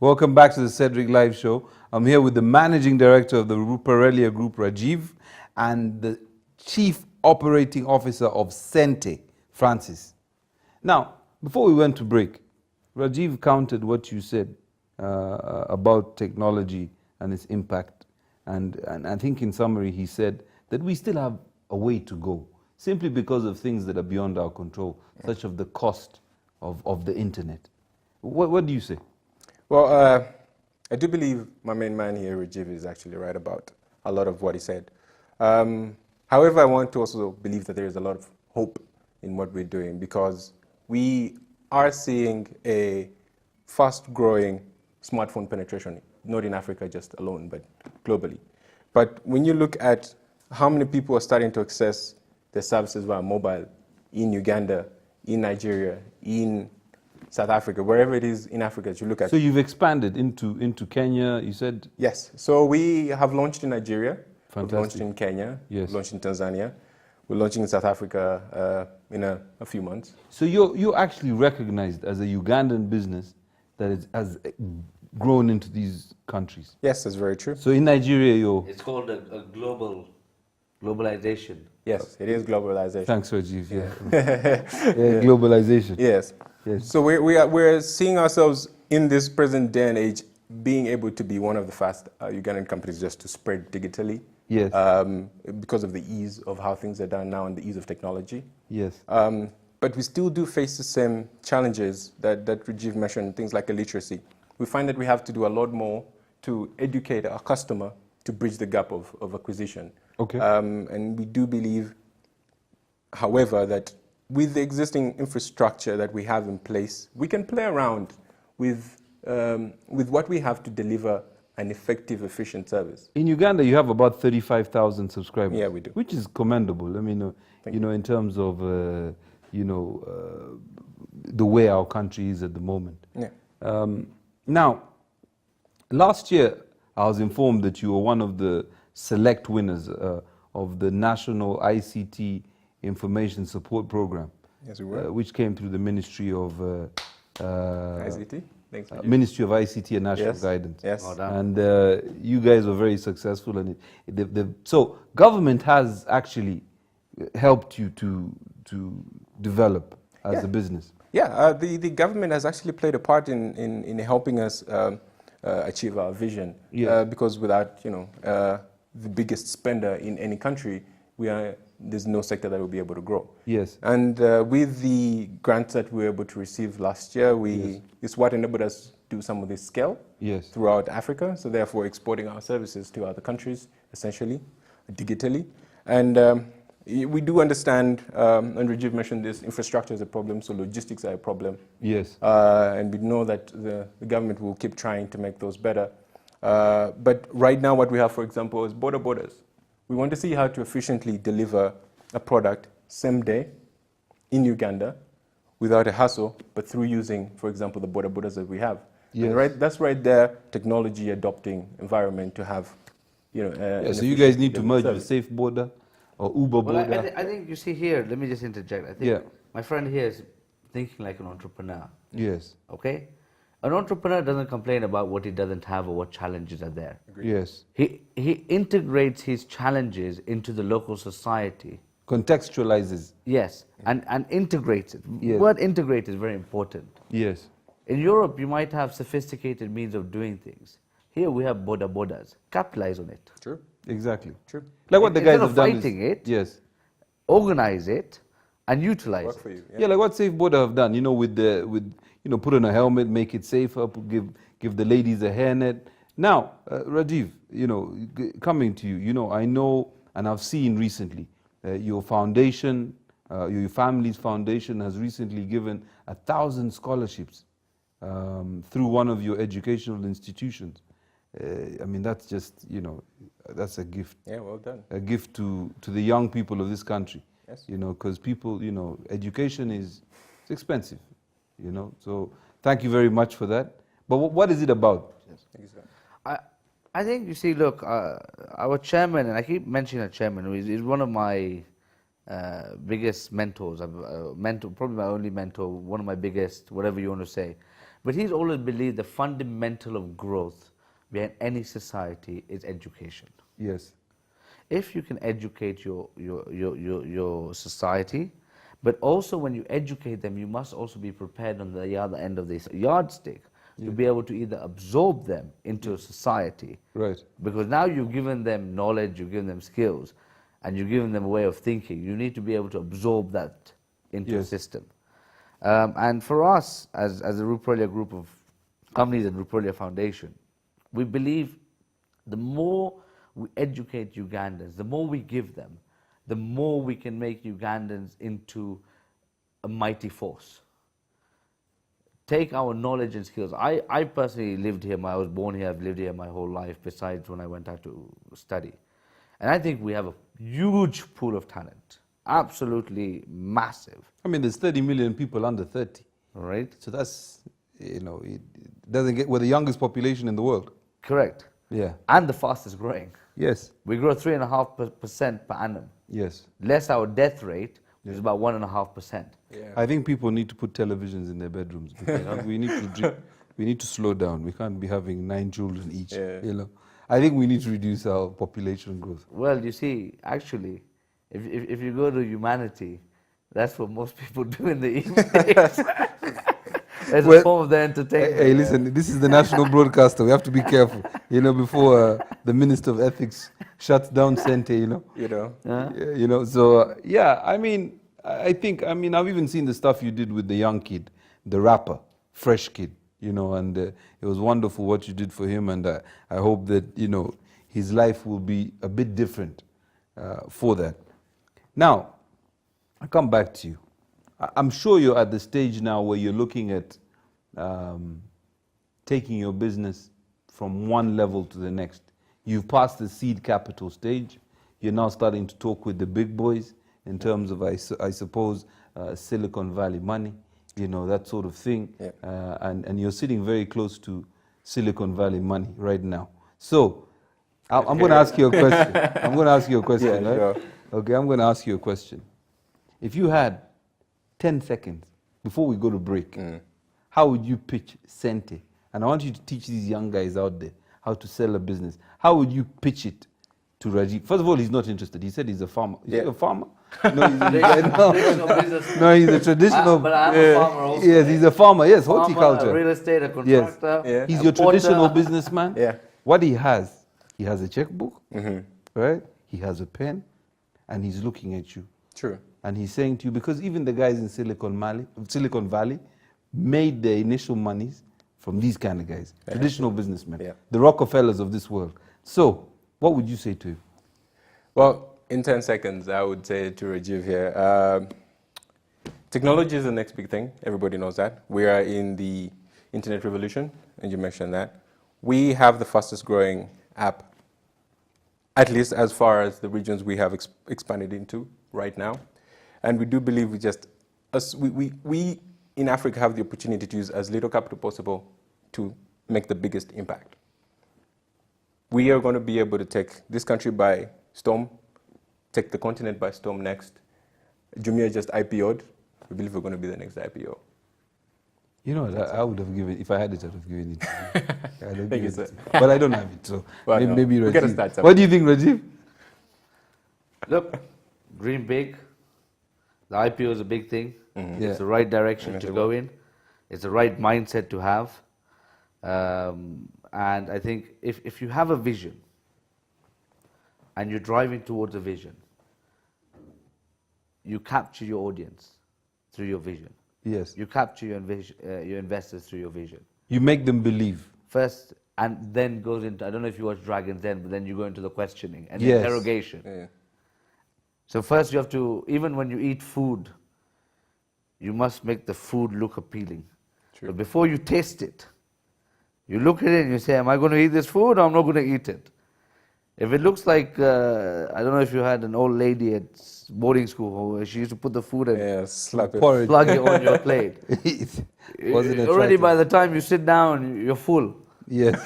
Welcome back to the Cedric Live Show. I'm here with the Managing Director of the Ruparelia Group, Rajiv, and the Chief Operating Officer of Xente, Francis. Now, before we went to break, Rajiv countered what you said about technology and its impact. And I think in summary, he said that we still have a way to go, simply because of things that are beyond our control, such as the cost of the internet. What do you say? Well, I do believe my main man here, Rajiv, is actually right about a lot of what he said. However, I want to also believe that there is a lot of hope in what we're doing, because we are seeing a fast-growing smartphone penetration, not in Africa just alone, but globally. But when you look at how many people are starting to access the services via mobile in Uganda, in Nigeria, in South Africa, wherever it is in Africa that you look at. So you've expanded into Kenya, you said? Yes. So we have launched in Nigeria. Fantastic. We've launched in Kenya. Yes. We've launched in Tanzania. We're launching in South Africa in a few months. So you're actually recognized as a Ugandan business that has grown into these countries? Yes, that's very true. So in Nigeria, you're... It's called a globalization. Yes, it is globalization. Thanks, Rajiv. Yeah. Globalization. Yes. Yes. So we're seeing ourselves in this present day and age being able to be one of the fast Ugandan companies just to spread digitally. Yes. Because of the ease of how things are done now and the ease of technology. Yes. But we still do face the same challenges that Rajiv mentioned, things like illiteracy. We find that we have to do a lot more to educate our customer to bridge the gap of acquisition. Okay. And we do believe, however, that with the existing infrastructure that we have in place, we can play around with what we have to deliver an effective, efficient service. In Uganda, you have about 35,000 subscribers. Yeah, we do. Which is commendable. I mean, in terms of, the way our country is at the moment. Yeah. Now, last year, I was informed that you were one of the select winners of the National ICT Information Support Program. Yes, we were. Which came through the Ministry of... ICT? Thanks, Ministry of ICT and National Guidance. Yes. Well done. And you guys were very successful. And so government has actually helped you to develop as a business. Yeah, the government has actually played a part in helping us achieve our vision. Yes. Because without the biggest spender in any country, there's no sector that will be able to grow. Yes. And with the grants that we were able to receive last year, it's what enabled us to do some of this scale throughout Africa. So therefore exporting our services to other countries, essentially, digitally. And we do understand, and Rajiv mentioned this, infrastructure is a problem, so logistics are a problem. Yes. And we know that the government will keep trying to make those better. But right now what we have, for example, is borders. We want to see how to efficiently deliver a product same day in Uganda without a hassle, but through using, for example, the borders that we have. Yes. And that's right there, technology adopting environment to have, so you guys need to merge with Safe Border or Uber Well, Border. I think you see here, let me just interject. I think my friend here is thinking like an entrepreneur. Yes. Okay? An entrepreneur doesn't complain about what he doesn't have or what challenges are there. Agreed. Yes. He integrates his challenges into the local society. Contextualizes. Yes, and integrates it. Yes. Word integrate is very important. Yes. In Europe, you might have sophisticated means of doing things. Here we have borders. Capitalize on it. True. Exactly. True. Like what the guys Instead of have done fighting is, it, yes. organize it, and utilize Work it. for you. Yeah, like what Safe Border have done, put on a helmet, make it safer, give the ladies a hairnet. Now, Rajiv, coming to you, I know and I've seen recently, your foundation, your family's foundation has recently given 1,000 scholarships through one of your educational institutions. That's just, that's a gift. Yeah, well done. A gift to the young people of this country. Yes. Because people, education is expensive, So thank you very much for that. But what is it about? Yes. Thank you, sir. I think, you see, look, our chairman, and I keep mentioning our chairman, is one of my biggest mentors, probably my only mentor, one of my biggest, whatever you want to say. But he's always believed the fundamental of growth behind any society is education. Yes. If you can educate your society, but also when you educate them, you must also be prepared on the other end of this yardstick to be able to either absorb them into society. Right. Because now you've given them knowledge, you've given them skills, and you've given them a way of thinking. You need to be able to absorb that into a system. And for us, as a Ruparelia group of companies and Ruparelia Foundation, we believe the more we educate Ugandans, the more we give them, the more we can make Ugandans into a mighty force. Take our knowledge and skills. I personally lived here, I was born here, I've lived here my whole life, besides when I went out to study. And I think we have a huge pool of talent, absolutely massive. I mean, there's 30 million people under 30. Right? So that's, it doesn't get, we're the youngest population in the world. Correct. Yeah. And the fastest growing. Yes. We grow 3.5% per annum. Yes. Less our death rate, which is about 1.5%. Yeah. I think people need to put televisions in their bedrooms because we need to slow down. We can't be having 9 children each. Yeah. I think we need to reduce our population growth. Well, you see, actually, if you go to humanity, that's what most people do in the evenings. As a form of their entertainment. Hey, listen, this is the national broadcaster. We have to be careful, before the Minister of Ethics shuts down Xente, So, I mean, I've even seen the stuff you did with the young kid, the rapper, fresh kid, and it was wonderful what you did for him. And I hope that, his life will be a bit different for that. Now, I come back to you. I'm sure you're at the stage now where you're looking at taking your business from one level to the next. You've passed the seed capital stage. You're now starting to talk with the big boys in terms of, I suppose, Silicon Valley money, that sort of thing. Yeah. And you're sitting very close to Silicon Valley money right now. So I'm going to ask you a question. I'm going to ask you a question, right? Sure. Okay, I'm going to ask you a question. If you had 10 seconds before we go to break, how would you pitch Xente? And I want you to teach these young guys out there how to sell a business. How would you pitch it to Rajiv? First of all, he's not interested. He said he's a farmer. Is he a farmer? No, he's a traditional. But I'm a farmer also. Yes, he's a farmer. Yes, Farmer, horticulture. a real estate, a contractor. Yeah. He's your traditional businessman. Yeah. What he has a checkbook, right? He has a pen, and he's looking at you. True. And he's saying to you, because even the guys in Silicon Valley made their initial monies from these kind of guys, traditional businessmen, the Rockefellers of this world. So, what would you say to him? Well, in 10 seconds, I would say to Rajiv here, technology is the next big thing. Everybody knows that. We are in the internet revolution, and you mentioned that. We have the fastest growing app, at least as far as the regions we have expanded into right now. And we do believe we in Africa have the opportunity to use as little capital possible to make the biggest impact. We are going to be able to take this country by storm, take the continent by storm next. Jumia just IPO'd. We believe we're going to be the next IPO. You know, I would have given, if I had it, I would have given it to you. Thank you, sir. But I don't have it, so well, maybe no. Rajiv. We gotta start something. What do you think, Rajiv? Look, dream big. The IPO is a big thing. Yeah. It's the right direction to go in. It's the right mindset to have. And I think if you have a vision and you're driving towards a vision, you capture your audience through your vision. Yes. You capture your investors through your vision. You make them believe. First, and then goes into, I don't know if you watch Dragon's Den, but then you go into the questioning and Yes. interrogation. Yeah. So first you have to, even when you eat food, you must make the food look appealing. True. But before you taste it, you look at it and you say, am I going to eat this food or I'm not going to eat it? If it looks like, I don't know if you had an old lady at boarding school who she used to put the food and slap it. Porridge. plug it on your plate. Wasn't it Already attractive? by the time you sit down, you're full. Yes.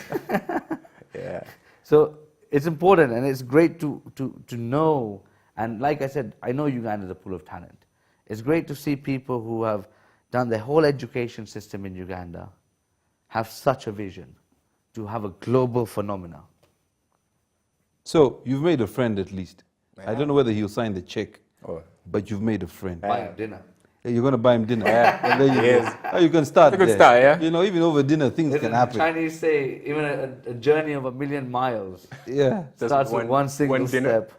Yeah. So it's important and it's great to know. And like I said, I know Uganda is a pool of talent. It's great to see people who have done the whole education system in Uganda have such a vision to have a global phenomena. So you've made a friend at least. I don't know whether he'll sign the check, Oh. but you've made a friend. Buy him dinner. Yeah, you're going to buy him dinner. Well, there you Yes. go. Oh, you can start That's a good there. start, yeah? You know, even over dinner, things Listen, can happen. Chinese say even a journey of 1,000,000 miles Yeah. Just starts with one single dinner. step.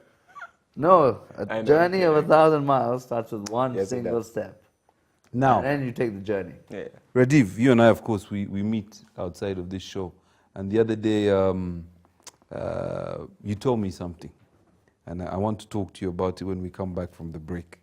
No, I a know, journey yeah. of 1,000 miles starts with one Yes, it single does. step. Now, And then you take the journey. Yeah. Rajiv, you and I, of course, we meet outside of this show. And the other day, you told me something. And I want to talk to you about it when we come back from the break.